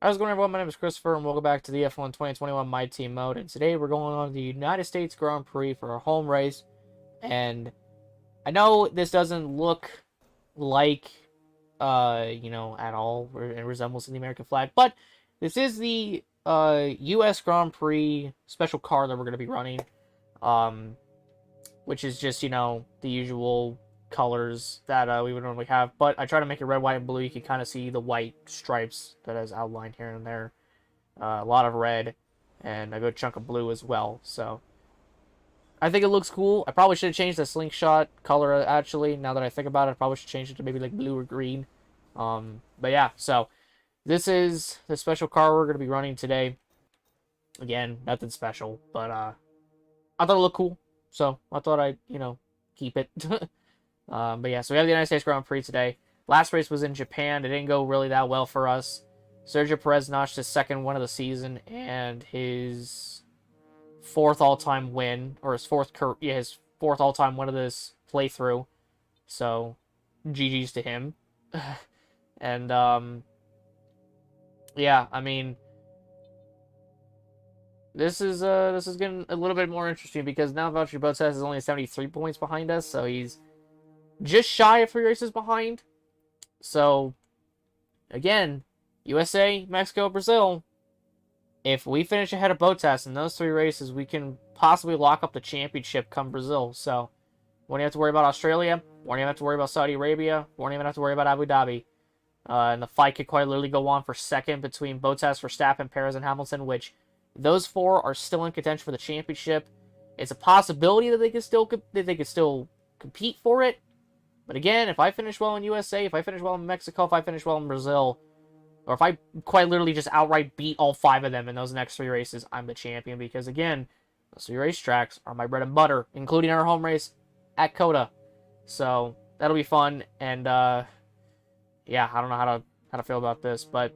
How's it going, everyone? My name is Christopher, and welcome back to the F1 2021 My Team mode. And today we're going on the United States Grand Prix for our home race. And I know this doesn't look like, at all it resembles the American flag, but this is the U.S. Grand Prix special car that we're going to be running. Um, which is just, the usual colors that we would normally have. But I try to make it red, white, and blue. You can kind of see the white stripes that is outlined here and there. A lot of red, and a good chunk of blue as well. So I think it looks cool. I probably should have changed the slingshot color, actually. Now that I think about it, I probably should change it to maybe like blue or green. But yeah, so this is the special car we're going to be running today. Again, nothing special, but I thought it looked cool. So I thought I'd, keep it. But yeah, so we have the United States Grand Prix today. Last race was in Japan. It didn't go really that well for us. Sergio Perez notched his second win of the season and his fourth all-time win, or his fourth all-time win of this playthrough. So, GG's to him. And yeah, I mean, this is getting a little bit more interesting because now Valtteri Bottas is only 73 points behind us, so he's just shy of 3 races behind. So, again, USA, Mexico, Brazil. If we finish ahead of Bottas in those 3 races, we can possibly lock up the championship come Brazil. So, we don't have to worry about Australia. We don't even have to worry about Saudi Arabia. We don't even have to worry about Abu Dhabi. And the fight could quite literally go on for second between Bottas, Verstappen, Perez, and Hamilton, which those 4 are still in contention for the championship. It's a possibility that they could still compete for it. But again, if I finish well in USA, if I finish well in Mexico, if I finish well in Brazil, or if I quite literally just outright beat all 5 of them in those next 3 races, I'm the champion. Because again, those 3 racetracks are my bread and butter, including our home race at COTA. So that'll be fun. And yeah, I don't know how to feel about this, but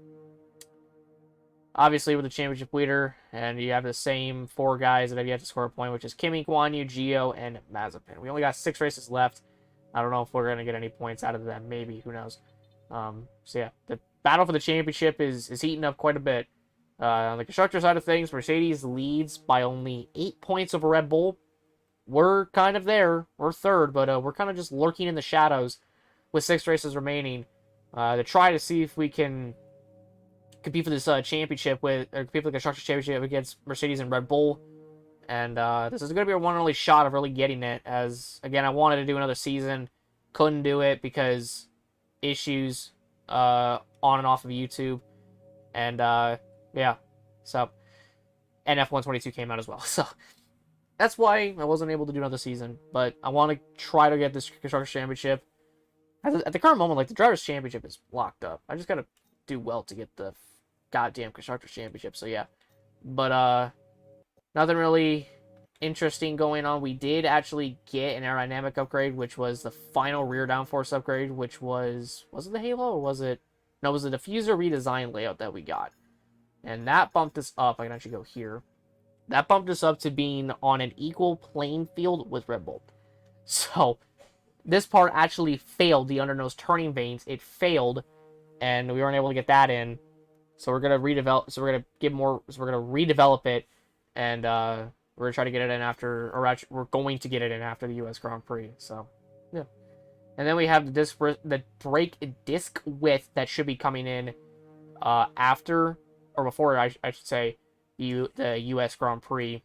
obviously with the championship leader, and you have the same 4 guys that have yet to score a point, which is Kimi, Guan Yu, Gio, and Mazepin. We only got 6 races left. I don't know if we're going to get any points out of them. Maybe. Who knows? So yeah, the battle for the championship is heating up quite a bit. On the constructor side of things, Mercedes leads by only 8 points over Red Bull. We're kind of there. We're third, but we're kind of just lurking in the shadows with 6 races remaining to try to see if we can compete for this championship compete for the constructors championship against Mercedes and Red Bull. And this is going to be our one and only shot of really getting it, as, again, I wanted to do another season. Couldn't do it because issues on and off of YouTube. And, yeah. So, and F122 came out as well. So, that's why I wasn't able to do another season. But I want to try to get this Constructors Championship. At the current moment, like, the Drivers' Championship is locked up. I just got to do well to get the goddamn Constructors' Championship. So, yeah. But, nothing really interesting going on. We did actually get an aerodynamic upgrade, which was the final rear downforce upgrade, which was it the Halo, or was it... No, it was the diffuser redesign layout that we got. And that bumped us up. I can actually go here. That bumped us up to being on an equal playing field with Red Bull. So, this part actually failed the undernose turning vanes. It failed, and we weren't able to get that in. So we're gonna redevelop. So we're gonna get more. So we're gonna redevelop it. And we're going to try to get it in after, or actually, we're going to get it in after the U.S. Grand Prix. So, yeah. And then we have the brake disc width that should be coming in after, or before, I should say, the U.S. Grand Prix.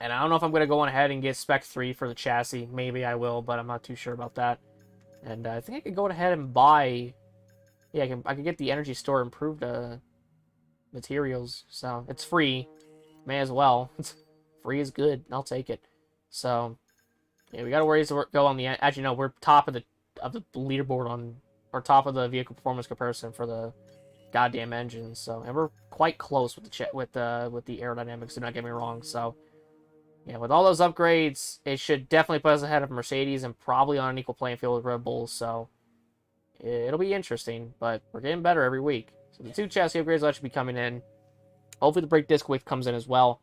And I don't know if I'm going to go on ahead and get Spec 3 for the chassis. Maybe I will, but I'm not too sure about that. And I think I could go ahead and buy... Yeah, I can get the Energy Store improved materials. So, it's free. May as well. Free is good. I'll take it. So, yeah, we got a ways to go on the... As you know, we're top of the leaderboard on... Or top of the vehicle performance comparison for the goddamn engines. So, and we're quite close with the aerodynamics. Do not get me wrong. So, yeah, with all those upgrades, it should definitely put us ahead of Mercedes and probably on an equal playing field with Red Bull. So, it'll be interesting. But we're getting better every week. So, the 2 chassis upgrades will actually be coming in. Hopefully the brake disc width comes in as well.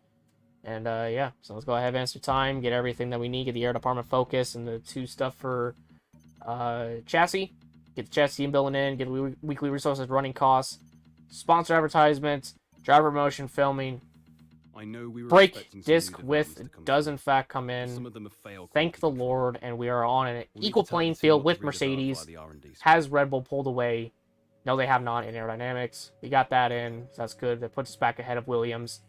And, yeah. So let's go ahead and advance through time. Get everything that we need. Get the air department focus and the 2 stuff for chassis. Get the chassis building in. Get the weekly resources running costs. sponsor advertisements, driver promotion, filming. I know we were Brake disc width does in fact come in. Thank the Lord, and we are on an equal playing field with Mercedes. Has Red Bull pulled away? No, they have not in aerodynamics. We got that in, so that's good. That puts us back ahead of Williams.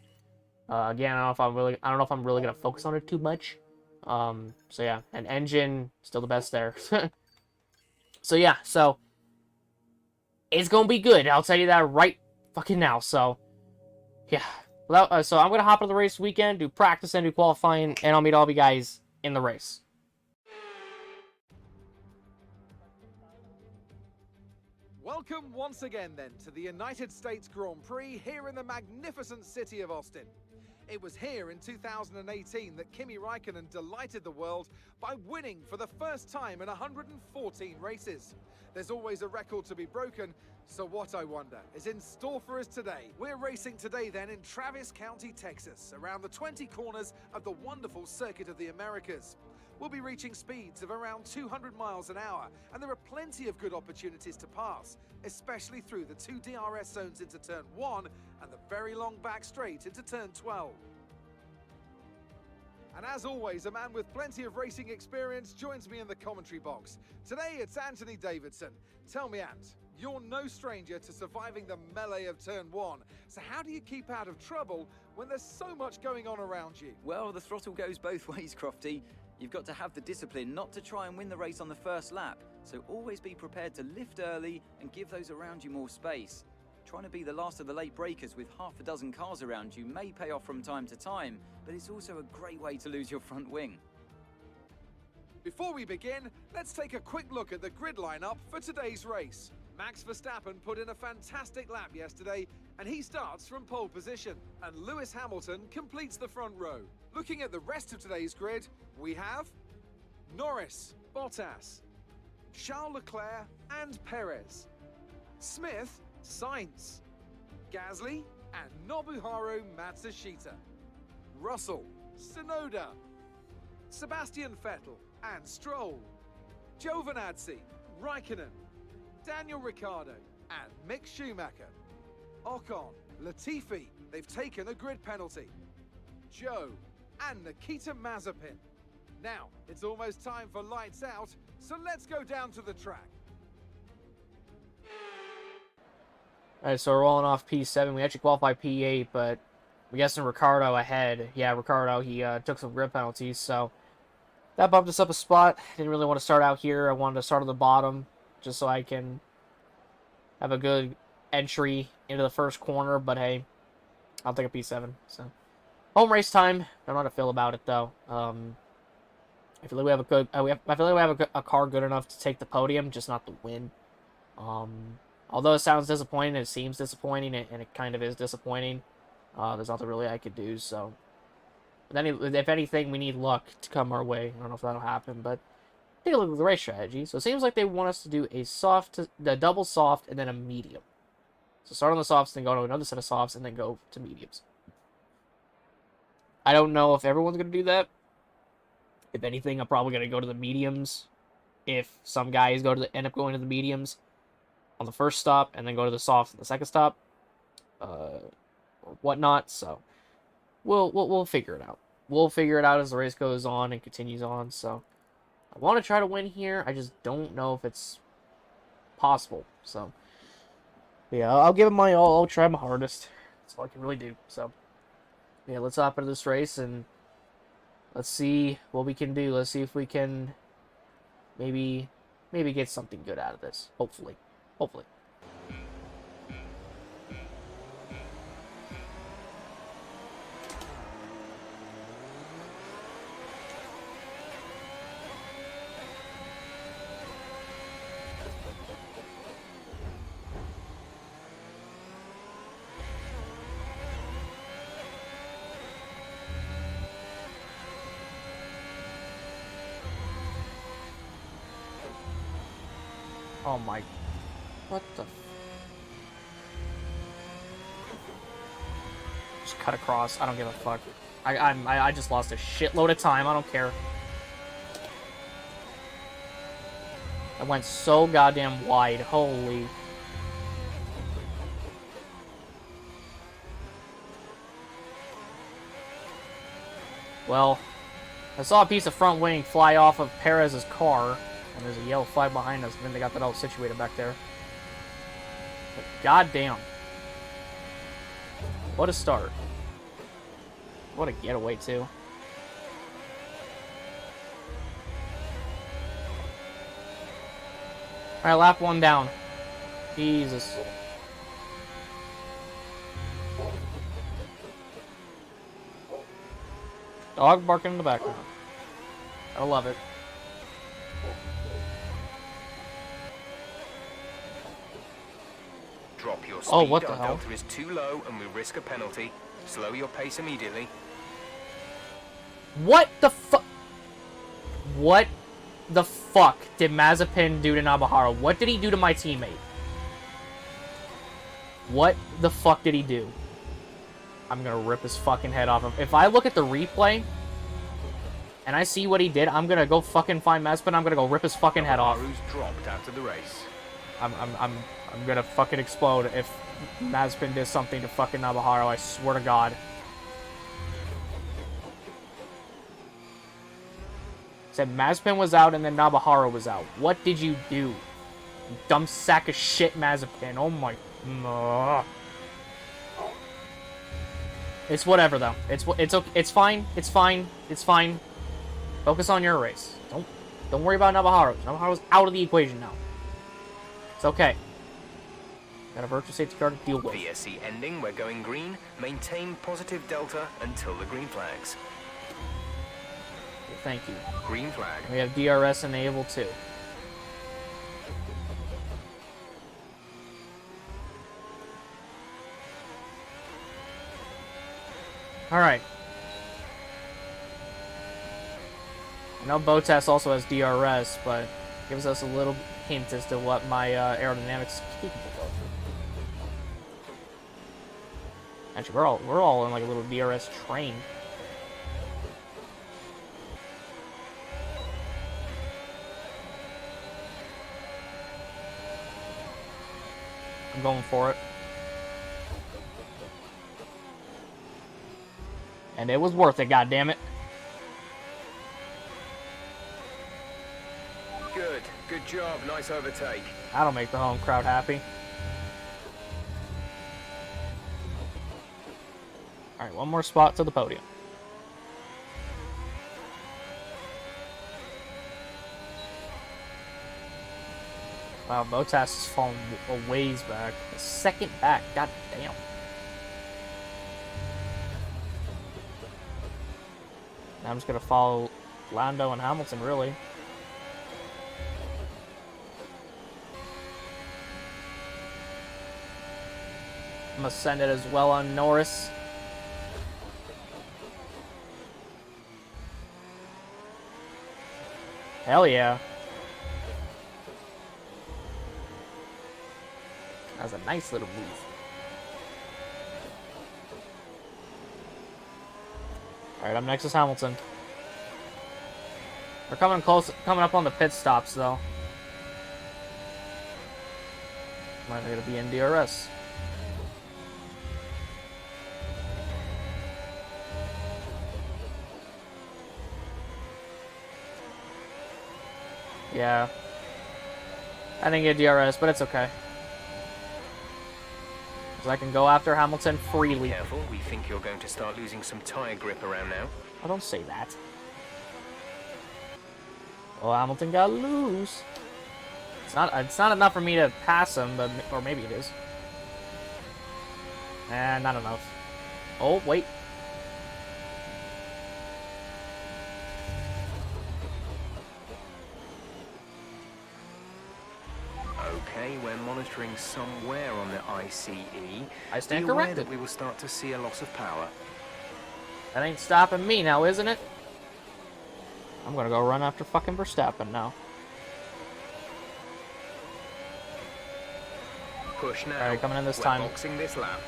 Again, I don't know if I'm really gonna focus on it too much. So yeah, and engine still the best there. So yeah, so it's gonna be good. I'll tell you that right fucking now. So yeah. So I'm going to hop into the race weekend, do practice and do qualifying, and I'll meet all of you guys in the race. Welcome once again then to the United States Grand Prix here in the magnificent city of Austin. It was here in 2018 that Kimi Räikkönen delighted the world by winning for the first time in 114 races. There's always a record to be broken, so what I wonder is in store for us today. We're racing today then in Travis County, Texas, around the 20 corners of the wonderful Circuit of the Americas. We'll be reaching speeds of around 200 miles an hour, and there are plenty of good opportunities to pass, especially through the 2 DRS zones into turn 1 and the very long back straight into turn 12. And as always, a man with plenty of racing experience joins me in the commentary box. Today it's Anthony Davidson. Tell me, Ant, you're no stranger to surviving the melee of turn 1. So how do you keep out of trouble when there's so much going on around you? Well, the throttle goes both ways, Crofty. You've got to have the discipline not to try and win the race on the first lap. So always be prepared to lift early and give those around you more space. Trying to be the last of the late breakers with half a dozen cars around you may pay off from time to time, but it's also a great way to lose your front wing. Before we begin, let's take a quick look at the grid lineup for today's race. Max Verstappen put in a fantastic lap yesterday, and he starts from pole position, and Lewis Hamilton completes the front row. Looking at the rest of today's grid, we have Norris, Bottas, Charles Leclerc and Perez, Smith, Sainz, Gasly and Nobuharu Matsushita, Russell, Tsunoda, Sebastian Vettel and Stroll, Giovinazzi, Raikkonen, Daniel Ricciardo and Mick Schumacher, Ocon, Latifi, they've taken a grid penalty, Joe and Nikita Mazepin. Now, it's almost time for lights out, so let's go down to the track. Alright, so we're rolling off P7. We actually qualified P8, but we're guessing Ricciardo ahead. Yeah, Ricciardo, he took some grid penalties, so that bumped us up a spot. Didn't really want to start out here. I wanted to start at the bottom, just so I can have a good entry into the first corner, but hey, I'll take a P7. So, home race time. I don't know how to feel about it, though. I feel like we have a good. I feel like we have a car good enough to take the podium, just not to win. Although it sounds disappointing, it seems disappointing, and it kind of is disappointing. There's nothing really I could do. So, but then if anything, we need luck to come our way. I don't know if that'll happen, but take a look at the race strategy. So it seems like they want us to do a double soft, and then a medium. So start on the softs, then go to another set of softs, and then go to mediums. I don't know if everyone's gonna do that. If anything, I'm probably gonna go to the mediums. If some guys end up going to the mediums on the first stop, and then go to the softs on the second stop, or whatnot. So we'll figure it out. We'll figure it out as the race goes on and continues on. So I want to try to win here. I just don't know if it's possible. So yeah, I'll give it my all. I'll try my hardest. That's all I can really do. So yeah, let's hop into this race and let's see what we can do. Let's see if we can maybe get something good out of this. Hopefully. Hopefully. Oh my... What the... Just cut across. I don't give a fuck. I just lost a shitload of time. I don't care. I went so goddamn wide. Holy... Well, I saw a piece of front wing fly off of Perez's car, and there's a yellow flag behind us, and then they got that all situated back there. But goddamn. What a start. What a getaway, too. Alright, lap 1 down. Jesus. Dog barking in the background. I love it. Drop your speed. Oh, what the Our hell? delta is too low and we risk a penalty. Slow your pace immediately. What the fuck? What the fuck did Mazepin do to Nabahara? What did he do to my teammate? What the fuck did he do? I'm gonna rip his fucking head off him. If I look at the replay and I see what he did, I'm gonna go fucking find Mazepin. I'm gonna go rip his fucking head off. Who's dropped after the race? I'm gonna fucking explode if Mazepin did something to fucking Nabahara. I swear to God. Said Mazepin was out and then Nabahara was out. What did you do? You dumb sack of shit, Mazepin. Oh my. It's whatever though. It's okay. It's fine. It's fine. It's fine. Focus on your race. Don't worry about Nabahara. Nabahara's out of the equation now. It's okay. Got a virtual safety car to deal with. VSC ending. We're going green. Maintain positive delta until the green flags. Thank you. Green flag. We have DRS enabled too. Alright. I know Bottas also has DRS, but gives us a little hint as to what my aerodynamics is capable of. Actually, we're all in like a little DRS train. I'm going for it. And it was worth it, goddammit. Good. Good job. Nice overtake. That'll make the home crowd happy. Alright, one more spot to the podium. Wow, Bottas has fallen a ways back. A second back, god damn. Now I'm just gonna follow Lando and Hamilton, really. I'm gonna send it as well on Norris. Hell yeah. That was a nice little move. Alright, up next is Hamilton. We're coming up on the pit stops, though. Might be gonna be in DRS. Yeah. I didn't get DRS, but it's okay. So I can go after Hamilton freely. Careful, we think you're going to start losing some tyre grip around now. Oh, don't say that. Well, Hamilton got loose. It's not enough for me to pass him, but or maybe it is. Nah, not enough. Oh, wait. Okay, we're monitoring somewhere on the ICE. I stand Be aware corrected. that we will start to see a loss of power. That ain't stopping me now, isn't it? I'm gonna go run after fucking Verstappen now. Push now. Alright, coming in this We're time. boxing this lap.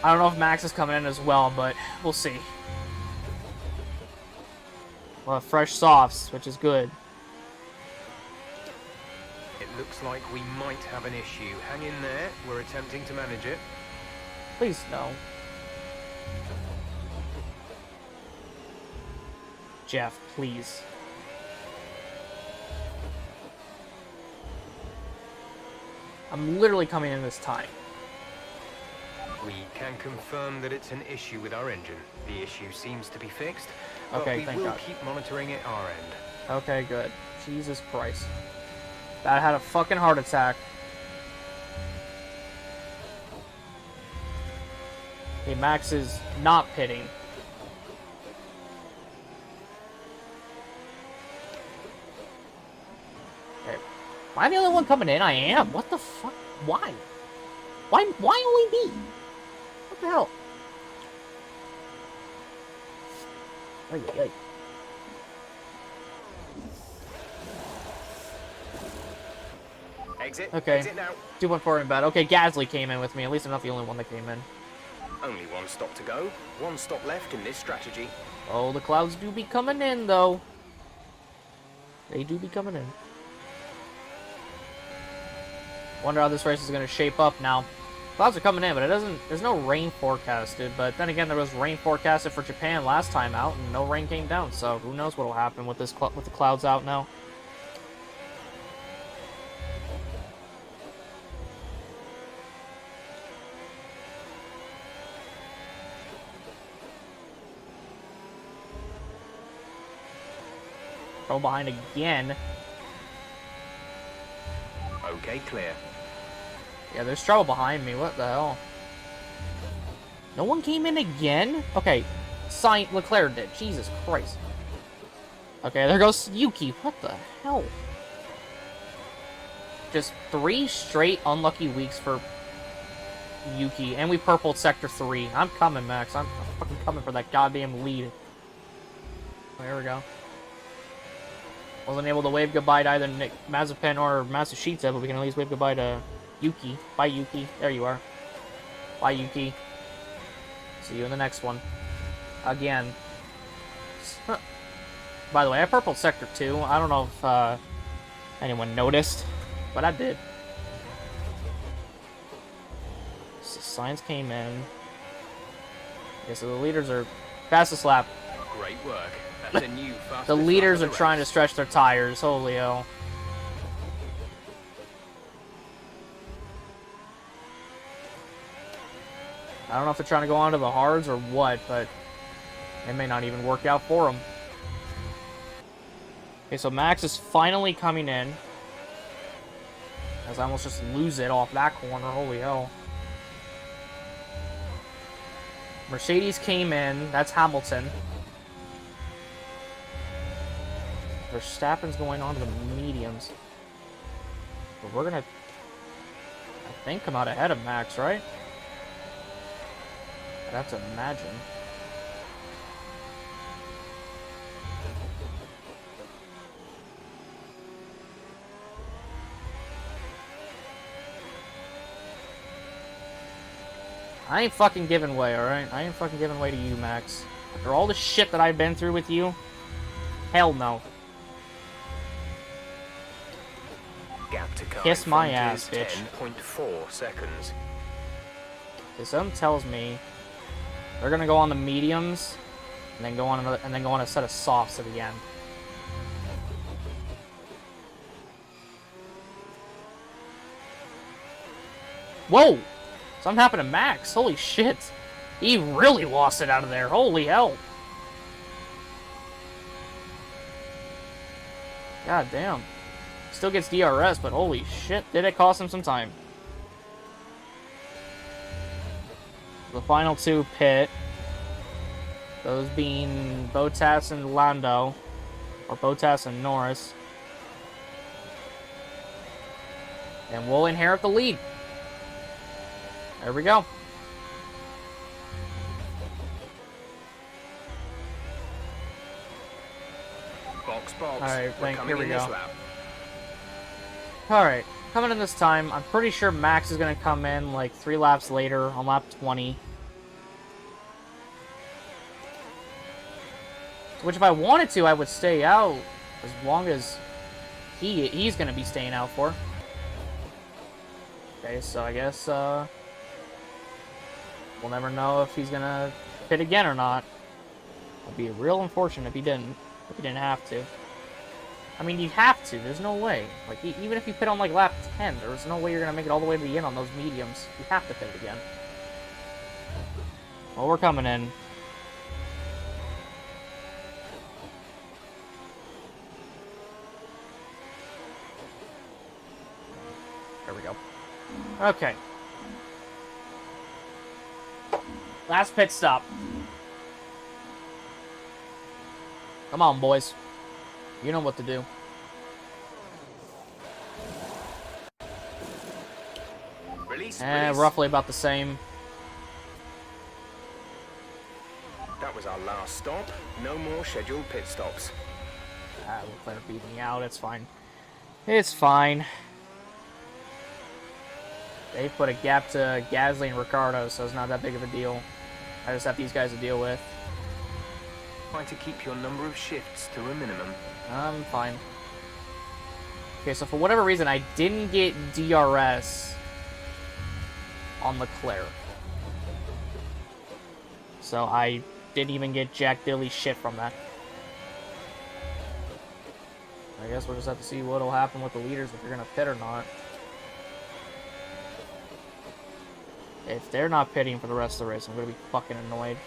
I don't know if Max is coming in as well, but we'll see. We'll have fresh softs, which is good. It looks like we might have an issue. Hang in there. We're attempting to manage it. Please, no. Jeff, please. I'm literally coming in this time. We can confirm that it's an issue with our engine. The issue seems to be fixed, but Okay, we thank will God. keep monitoring it our end. Okay, good. Jesus Christ. That had a fucking heart attack. Okay, Max is not pitting. Okay. Am I the only one coming in? I am. What the fuck? Why? Why only me? What the hell? Ay, ay, ay. Exit. Okay. Exit now. 2.4 in bad. Okay, Gasly came in with me. At least I'm not the only one that came in. Only one stop to go. One stop left in this strategy. Oh, the clouds do be coming in, though. They do be coming in. Wonder how this race is going to shape up now. Clouds are coming in, but it doesn't. There's no rain forecasted. But then again, there was rain forecasted for Japan last time out, and no rain came down. So who knows what'll happen with this with the clouds out now. Go behind again. Okay, clear. Yeah, there's trouble behind me. What the hell? No one came in again? Okay, Sainz Leclerc did. Jesus Christ. Okay, there goes Yuki. What the hell? Just 3 straight unlucky weeks for Yuki. And we purpled Sector 3. I'm coming, Max. I'm fucking coming for that goddamn lead. There we go. Wasn't able to wave goodbye to either Nick Mazepin or Matsushita, but we can at least wave goodbye to Yuki. Bye, Yuki. There you are. Bye, Yuki. See you in the next one. Again. Huh. By the way, I purpled Sector 2. I don't know if anyone noticed, but I did. So Sainz came in. Okay, so the leaders are fastest lap. Great work. That's a new fastest The leaders lap are of the trying to race. stretch their tires. Holy hell. I don't know if they're trying to go on to the hards or what, but it may not even work out for them. Okay, so Max is finally coming in. As I almost just lose it off that corner. Holy hell. Mercedes came in. That's Hamilton. Verstappen's going on to the mediums. But we're going to, I think, come out ahead of Max, right? I'd have to imagine. I ain't fucking giving way, alright? I ain't fucking giving way to you, Max. After all the shit that I've been through with you, hell no. Gap to car Kiss in my front ass, is bitch. 10.4 seconds. Okay, something tells me they're gonna go on the mediums, and then go on another, and then go on a set of softs at the end. Whoa! Something happened to Max. Holy shit! He really lost it out of there. Holy hell! God damn. Still gets DRS, but holy shit, did it cost him some time. The final 2 pit. Those being Bottas and Lando. Or Bottas and Norris. And we'll inherit the lead. There we go. Box, box. Alright, We're here coming we in this go. lap. Alright, coming in this time, I'm pretty sure Max is going to come in like 3 laps later on lap 20. Which if I wanted to, I would stay out as long as he's going to be staying out for. Okay, so I guess we'll never know if he's going to pit again or not. It'd be real unfortunate if he didn't. If you didn't have to. I mean, you have to. There's no way. Like, even if you pit on, like, lap 10, there's no way you're going to make it all the way to the end on those mediums. You have to pit again. Well, we're coming in. There we go. Okay. Last pit stop. Come on, boys. You know what to do. Release, Eh, release. roughly about the same. That was our last stop. No more scheduled pit stops. Leclerc beat me out. It's fine. It's fine. They put a gap to Gasly and Ricciardo, so it's not that big of a deal. I just have these guys to deal with. Try to keep your number of shifts to a minimum. I'm fine. Okay, so for whatever reason, I didn't get DRS on Leclerc. So I didn't even get Jack Dilly's shit from that. I guess we'll just have to see what'll happen with the leaders, if they're gonna pit or not. If they're not pitting for the rest of the race, I'm gonna be fucking annoyed.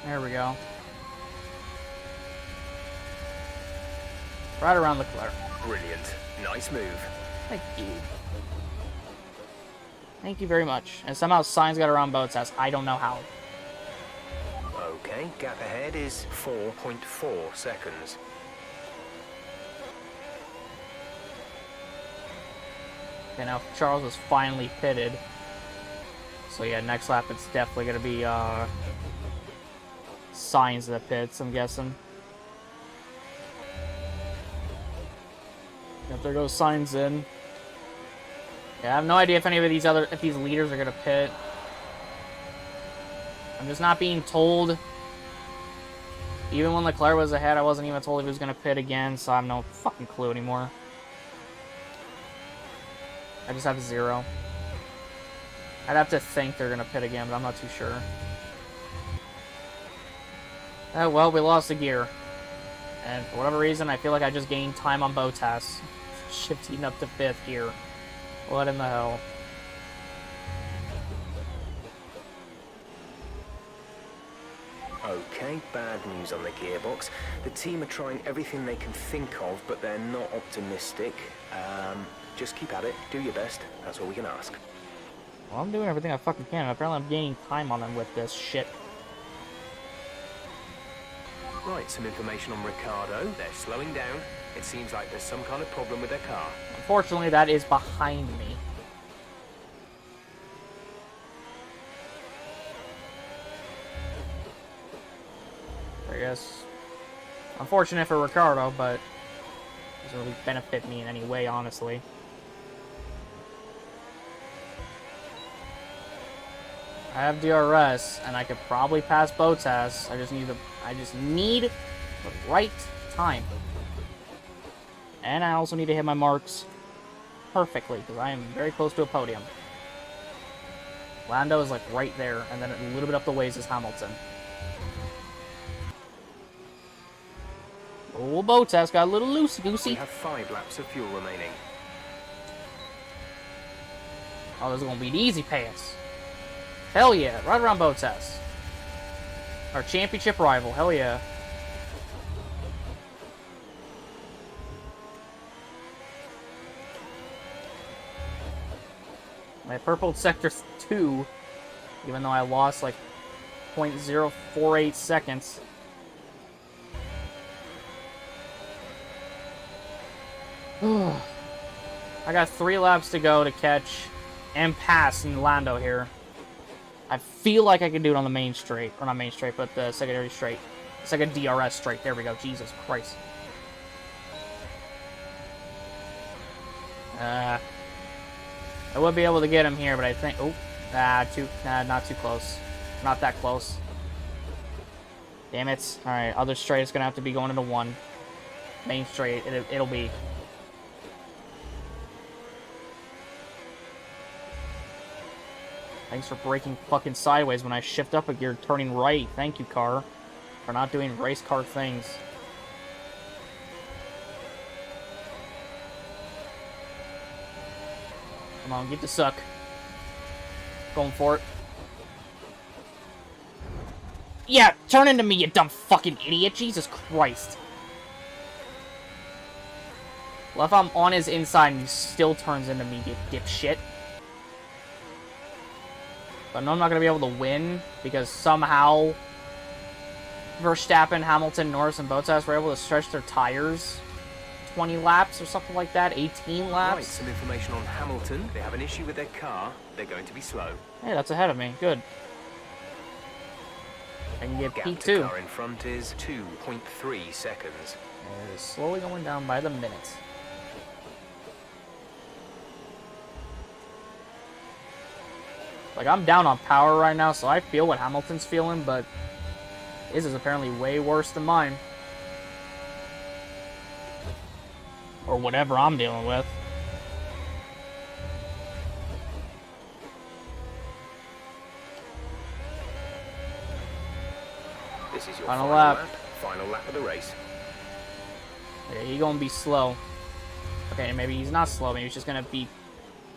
There we go. Right around Leclerc. Brilliant. Nice move. Thank you. Thank you very much. And somehow Sainz got around Bottas. I don't know how. Okay, gap ahead is 4.4 seconds. Okay, now Charles is finally pitted. So yeah, next lap it's definitely gonna be Sainz that pits, I'm guessing. Yep, there goes Sainz in. Yeah, I have no idea if any of these leaders are gonna pit. I'm just not being told. Even when Leclerc was ahead, I wasn't even told if he was gonna pit again, so I have no fucking clue anymore. I just have 0. I'd have to think they're gonna pit again, but I'm not too sure. Well, we lost a gear. And for whatever reason, I feel like I just gained time on Bottas. Shifting up to 5th gear. What in the hell? Okay, bad news on the gearbox. The team are trying everything they can think of, but they're not optimistic. Just keep at it, do your best. That's all we can ask. Well, I'm doing everything I fucking can. Apparently I'm gaining time on them with this shit. Right, some information on Ricciardo. They're slowing down. It seems like there's some kind of problem with their car. Unfortunately, that is behind me. I guess. Unfortunate for Ricciardo, but doesn't really benefit me in any way, honestly. I have DRS, and I could probably pass Bottas. I just need the right time. And I also need to hit my marks perfectly, because I am very close to a podium. Lando is like right there, and then a little bit up the ways is Hamilton. Oh, Bottas got a little loosey-goosey. We have 5 laps of fuel remaining. Oh, this is going to be an easy pass. Hell yeah, right around Bottas. Our championship rival, hell yeah. I purpled sector 2, even though I lost like 0.048 seconds. I got 3 laps to go to catch and pass in Lando here. I feel like I can do it on the main straight. Or not main straight, but the secondary straight. Second DRS straight. There we go. Jesus Christ. I would be able to get him here, but I think... Oh. Not too close. Not that close. Damn it. Alright, other straight is going to have to be going into 1. Main straight, it'll be... Thanks for braking fucking sideways when I shift up a gear, turning right. Thank you, car. For not doing race car things. Come on, get the suck. Going for it. Yeah, turn into me, you dumb fucking idiot. Jesus Christ. Well, if I'm on his inside and he still turns into me, you dipshit. But I know I'm not going to be able to win because somehow Verstappen, Hamilton, Norris, and Bottas were able to stretch their tires 20 laps or something like that, 18 laps. Right, some information on Hamilton. They have an issue with their car. They're going to be slow. Hey, that's ahead of me. Good. I can get Gap P2. to car in front is 2.3 seconds. It is slowly going down by the minute. Like, I'm down on power right now, so I feel what Hamilton's feeling, but his is apparently way worse than mine. Or whatever I'm dealing with. This is your Final lap. Final lap of the race. Yeah, he's gonna be slow. Okay, maybe he's not slow, maybe he's just gonna be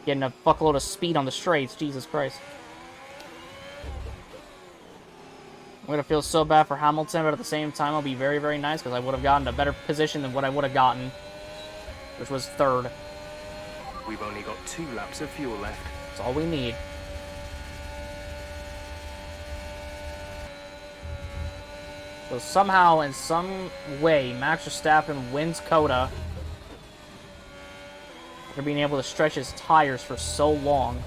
getting a fuckload of speed on the straights. Jesus Christ. I'm gonna feel so bad for Hamilton, but at the same time, I'll be very, very nice because I would have gotten a better position than what I would have gotten, which was third. We've only got 2 laps of fuel left. That's all we need. So somehow, in some way, Max Verstappen wins COTA for being able to stretch his tires for so long.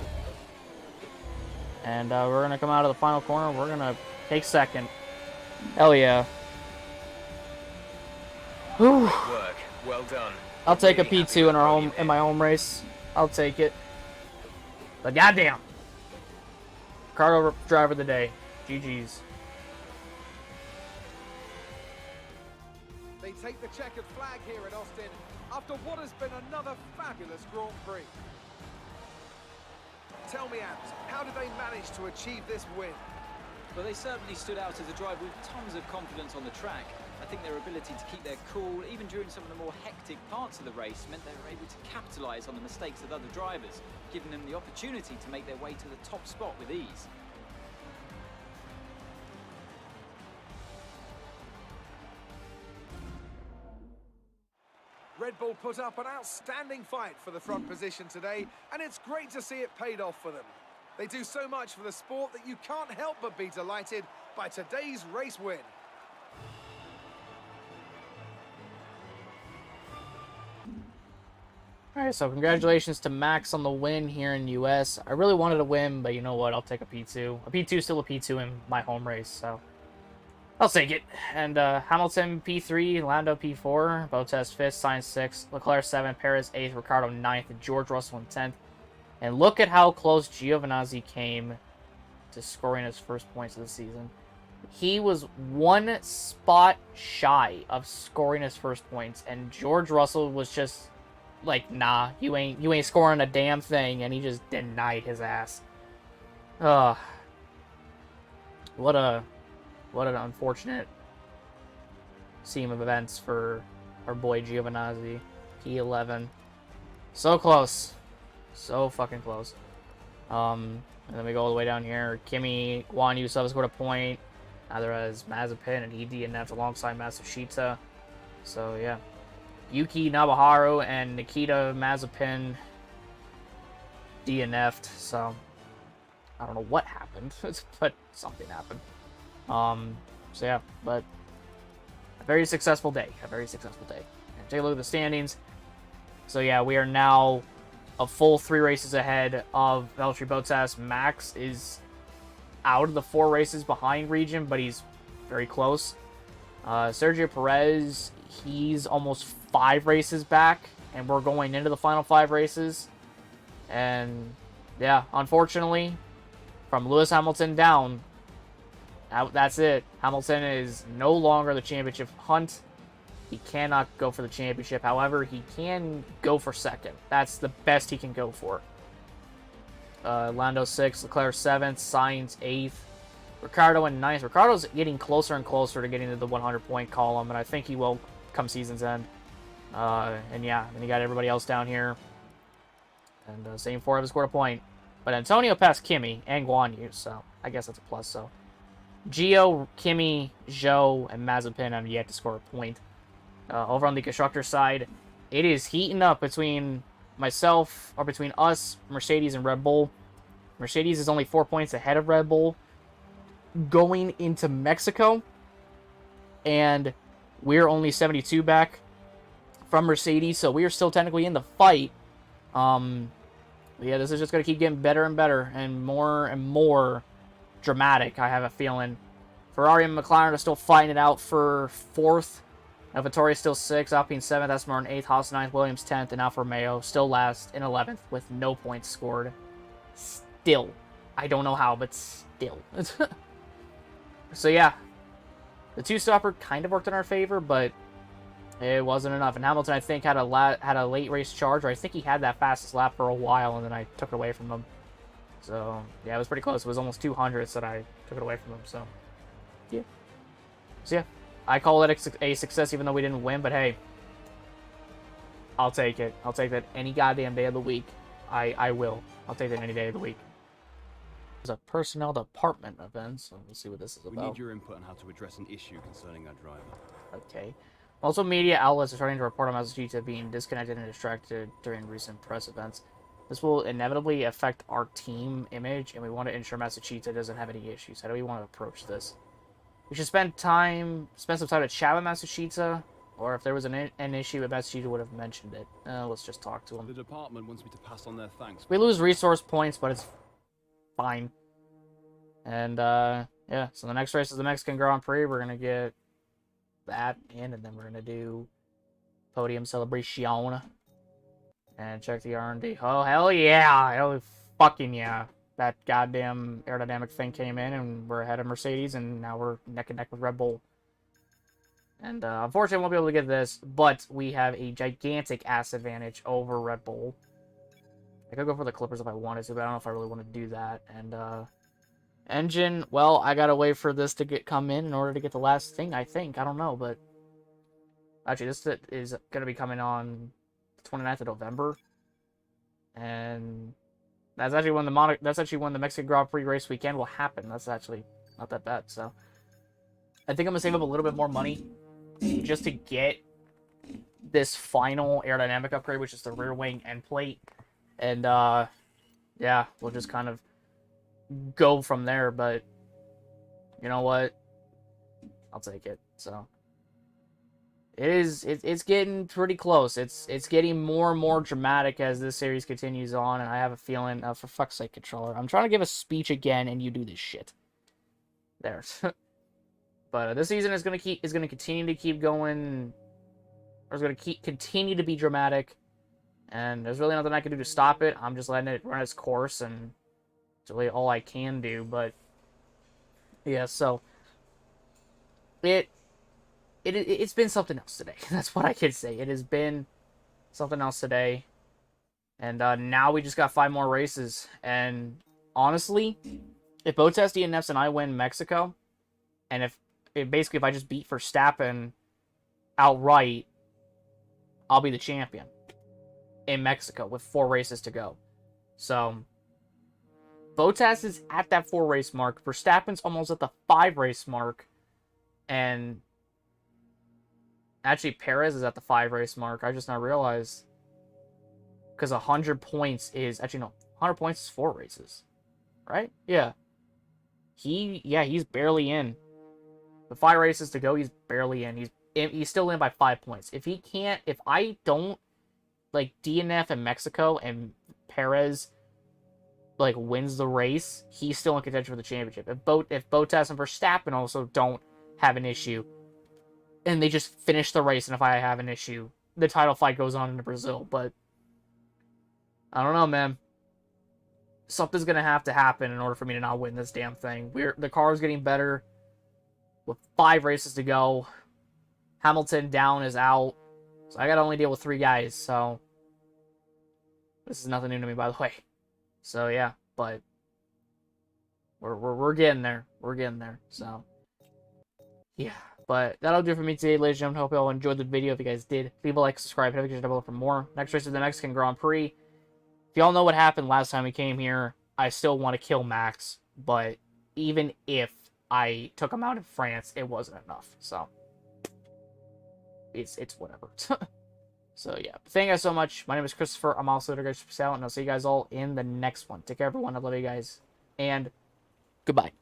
And we're going to come out of the final corner. We're going to take second. Hell yeah. Whew. Great work. Well done. I'll take a Really happy P2 with in my home race. I'll take it. But goddamn. Ricardo driver of the day. GG's. They take the checkered flag here in Austin after what has been another fabulous Grand Prix. Tell me, Ant, how did they manage to achieve this win? But they certainly stood out as a drive with tons of confidence on the track. I think their ability to keep their cool, even during some of the more hectic parts of the race, meant they were able to capitalise on the mistakes of other drivers, giving them the opportunity to make their way to the top spot with ease. Red Bull put up an outstanding fight for the front position today, and it's great to see it paid off for them. They do so much for the sport that you can't help but be delighted by today's race win. Alright, so congratulations to Max on the win here in the US. I really wanted to win, but you know what? I'll take a P2. A P2 is still a P2 in my home race, so I'll take it. And Hamilton P3, Lando P4, Bottas 5th, Sainz 6th, Leclerc 7th, Perez 8th, Ricciardo 9th, and George Russell in 10th. And look at how close Giovinazzi came to scoring his first points of the season. He was 1 spot shy of scoring his first points, and George Russell was just like, nah, you ain't scoring a damn thing, and he just denied his ass. Ugh. What an unfortunate seam of events for our boy Giovinazzi. P11. So close. So fucking close. And then we go all the way down here. Kimi, Guan Yu scored a point. Neither has Mazepin, and he DNF'd alongside Matsushita. So yeah. Yuki Nobuharu and Nikita Mazepin DNF'd. So I don't know what happened, but something happened. So yeah, but a very successful day. A very successful day. And take a look at the standings. So yeah, we are now a full 3 races ahead of Valtteri Bottas. Max is out of the 4 races behind Region, but he's very close. Sergio Perez, he's almost 5 races back, and we're going into the final 5 races. And yeah, unfortunately, from Lewis Hamilton down, that's it. Hamilton is no longer the championship hunt. He cannot go for the championship. However, he can go for second. That's the best he can go for. Lando 6th, Leclerc 7th, Sainz 8th, Ricciardo in 9th. Ricciardo's getting closer and closer to getting to the 100-point column, and I think he will come season's end. And yeah, then you got everybody else down here. And same 4 have scored a point. But Antonio passed Kimi and Guan Yu, so I guess that's a plus. So Gio, Kimi, Zhou, and Mazepin have yet to score a point. Over on the constructor side, it is heating up between between us, Mercedes, and Red Bull. Mercedes is only 4 points ahead of Red Bull going into Mexico, and we're only 72 back from Mercedes, so we are still technically in the fight. Yeah, this is just going to keep getting better and better and more dramatic, I have a feeling. Ferrari and McLaren are still fighting it out for 4th. Vittori is still 6th, Alpine 7th, Aston Martin 8th, Haas 9th, Williams 10th, and Alfa Romeo still last in 11th with no points scored. Still. I don't know how, but still. So yeah, the 2-stopper kind of worked in our favor, but it wasn't enough. And Hamilton, I think, had a late race charge, or I think he had that fastest lap for a while, and then I took it away from him. So yeah, it was pretty close. It was almost 200ths that I took it away from him. So yeah, I call it a success, even though we didn't win. But hey, I'll take it. I'll take that any goddamn day of the week. I will. I'll take that any day of the week. There's a personnel department event, so we'll see what this is about. We need your input on how to address an issue concerning our driver. Okay. Also, media outlets are starting to report on Massachusetts being disconnected and distracted during recent press events. This will inevitably affect our team image, and we want to ensure Massachusetts doesn't have any issues. How do we want to approach this? We should spend some time to chat with Massachusetts, or if there was an issue with Massachusetts, would have mentioned it. Let's just talk to him. The department wants me to pass on their thanks. We lose resource points, but it's fine. And yeah, so the next race is the Mexican Grand Prix. We're gonna get that in, and then we're gonna do podium celebration and check the R&D. Oh hell yeah! Hell fucking yeah! That goddamn aerodynamic thing came in, and we're ahead of Mercedes, and now we're neck and neck with Red Bull. And unfortunately, we won't be able to get this, but we have a gigantic ass advantage over Red Bull. I could go for the Clippers if I wanted to, but I don't know if I really want to do that. And engine, well, I gotta wait for this to come in order to get the last thing, I think. I don't know, but actually, this is gonna be coming on the 29th of November, and that's actually when the Mexican Grand Prix race weekend will happen. That's actually not that bad. So I think I'm gonna save up a little bit more money just to get this final aerodynamic upgrade, which is the rear wing end plate. And yeah, we'll just kind of go from there. But you know what? I'll take it. So it's getting pretty close. It's getting more and more dramatic as this series continues on, and I have a feeling, for fuck's sake, controller, I'm trying to give a speech again, and you do this shit. There. But this season is gonna continue to keep going. Or it's gonna continue to be dramatic. And there's really nothing I can do to stop it. I'm just letting it run its course, and it's really all I can do. But yeah, so it's been something else today. That's what I can say. It has been something else today. And now we just got 5 more races. And honestly, if Bottas, DNFs, and I win Mexico, and if I just beat Verstappen outright, I'll be the champion in Mexico with 4 races to go. So Bottas is at that 4 race mark. Verstappen's almost at the 5 race mark. And actually Perez is at the 5 race mark. I just now realized. Because 100 points is... Actually, no. 100 points is 4 races. Right? Yeah. He's barely in. With 5 races to go, he's barely in. He's still in by 5 points. If I don't DNF in Mexico and Perez wins the race, he's still in contention for the championship. If Bottas and Verstappen also don't have an issue, and they just finish the race, and if I have an issue, the title fight goes on in Brazil. But I don't know, man. Something's gonna have to happen in order for me to not win this damn thing. The car is getting better. With 5 races to go, Hamilton down is out, so I gotta only deal with 3 guys. So this is nothing new to me, by the way. So yeah, but we're getting there. We're getting there. So yeah, but that'll do it for me today, ladies and gentlemen. Hope you all enjoyed the video. If you guys did, leave a like, subscribe, hit notification down below for more. Next race is the Mexican Grand Prix. If y'all know what happened last time we came here, I still want to kill Max, but even if I took him out in France, it wasn't enough. So it's whatever. So yeah, thank you guys so much. My name is Christopher. I'm also the guys out, and I'll see you guys all in the next one. Take care, everyone. I love you guys, and goodbye.